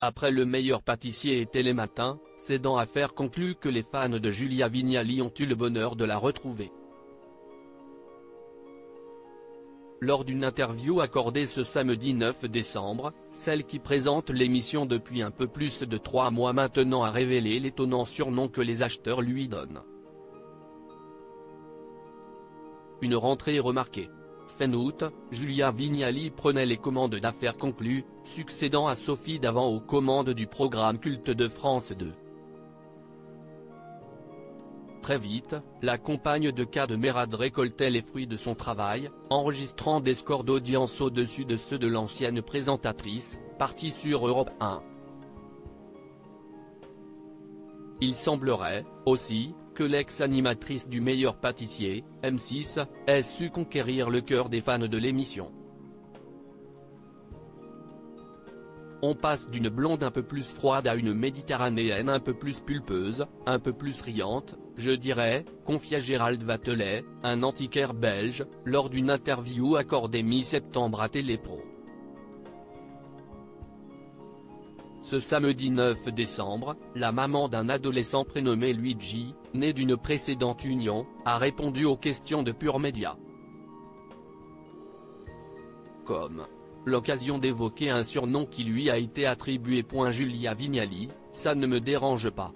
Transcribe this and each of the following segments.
Après Le Meilleur Pâtissier et Télématin, c'est dans Affaires conclues que les fans de Julia Vignali ont eu le bonheur de la retrouver. Lors d'une interview accordée ce samedi 9 décembre, celle qui présente l'émission depuis un peu plus de 3 mois maintenant a révélé l'étonnant surnom que les acheteurs lui donnent. Une rentrée remarquée. Fin août, Julia Vignali prenait les commandes d'Affaires conclues, succédant à Sophie Davant aux commandes du programme culte de France 2. Très vite, la compagne de Kad Merad récoltait les fruits de son travail, enregistrant des scores d'audience au-dessus de ceux de l'ancienne présentatrice, partie sur Europe 1. Il semblerait, aussi, que l'ex-animatrice du Meilleur Pâtissier, M6, ait su conquérir le cœur des fans de l'émission. On passe d'une blonde un peu plus froide à une méditerranéenne un peu plus pulpeuse, un peu plus riante, je dirais, confia Gérald Vatelet, un antiquaire belge, lors d'une interview accordée mi-septembre à Télépro. Ce samedi 9 décembre, la maman d'un adolescent prénommé Luigi, né d'une précédente union, a répondu aux questions de Pure Média. Comme l'occasion d'évoquer un surnom qui lui a été attribué. Julia Vignali, ça ne me dérange pas.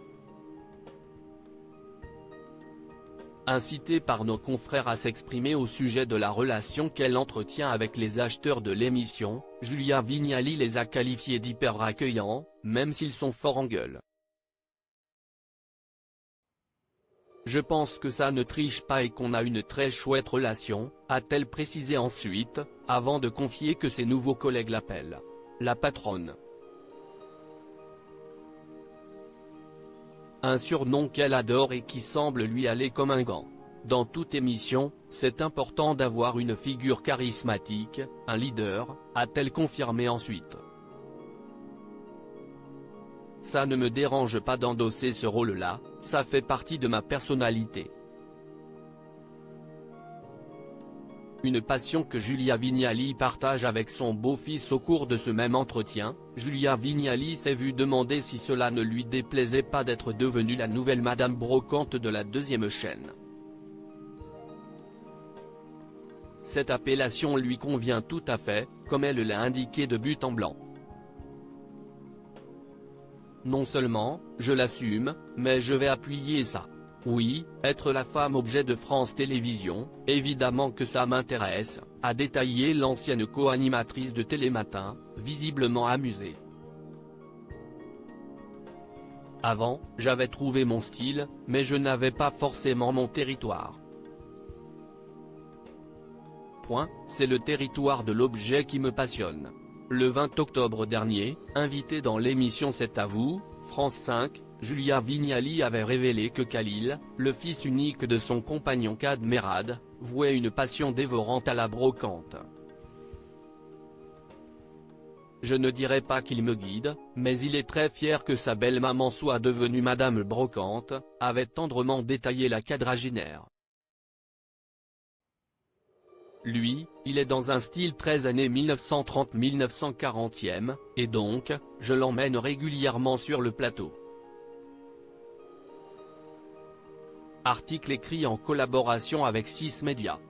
Incitée par nos confrères à s'exprimer au sujet de la relation qu'elle entretient avec les acheteurs de l'émission, Julia Vignali les a qualifiés d'hyper accueillants, même s'ils sont forts en gueule. Je pense que ça ne triche pas et qu'on a une très chouette relation, a-t-elle précisé ensuite, avant de confier que ses nouveaux collègues l'appellent la patronne. Un surnom qu'elle adore et qui semble lui aller comme un gant. Dans toute émission, c'est important d'avoir une figure charismatique, un leader, a-t-elle confirmé ensuite. Ça ne me dérange pas d'endosser ce rôle-là, ça fait partie de ma personnalité. Une passion que Julia Vignali partage avec son beau-fils. Au cours de ce même entretien, Julia Vignali s'est vue demander si cela ne lui déplaisait pas d'être devenue la nouvelle Madame Brocante de la deuxième chaîne. Cette appellation lui convient tout à fait, comme elle l'a indiqué de but en blanc. Non seulement, je l'assume, mais je vais appuyer ça. Oui, être la femme objet de France Télévisions, évidemment que ça m'intéresse, a détaillé l'ancienne co-animatrice de Télématin, visiblement amusée. Avant, j'avais trouvé mon style, mais je n'avais pas forcément mon territoire. C'est le territoire de l'objet qui me passionne. Le 20 octobre dernier, invitée dans l'émission C'est à vous, France 5, Julia Vignali avait révélé que Khalil, le fils unique de son compagnon Kad Merad, vouait une passion dévorante à la brocante. Je ne dirais pas qu'il me guide, mais il est très fier que sa belle-maman soit devenue Madame Brocante, avait tendrement détaillé la quadragénaire. Lui, il est dans un style très années 1930-1940, et donc, je l'emmène régulièrement sur le plateau. Article écrit en collaboration avec 6 Médias.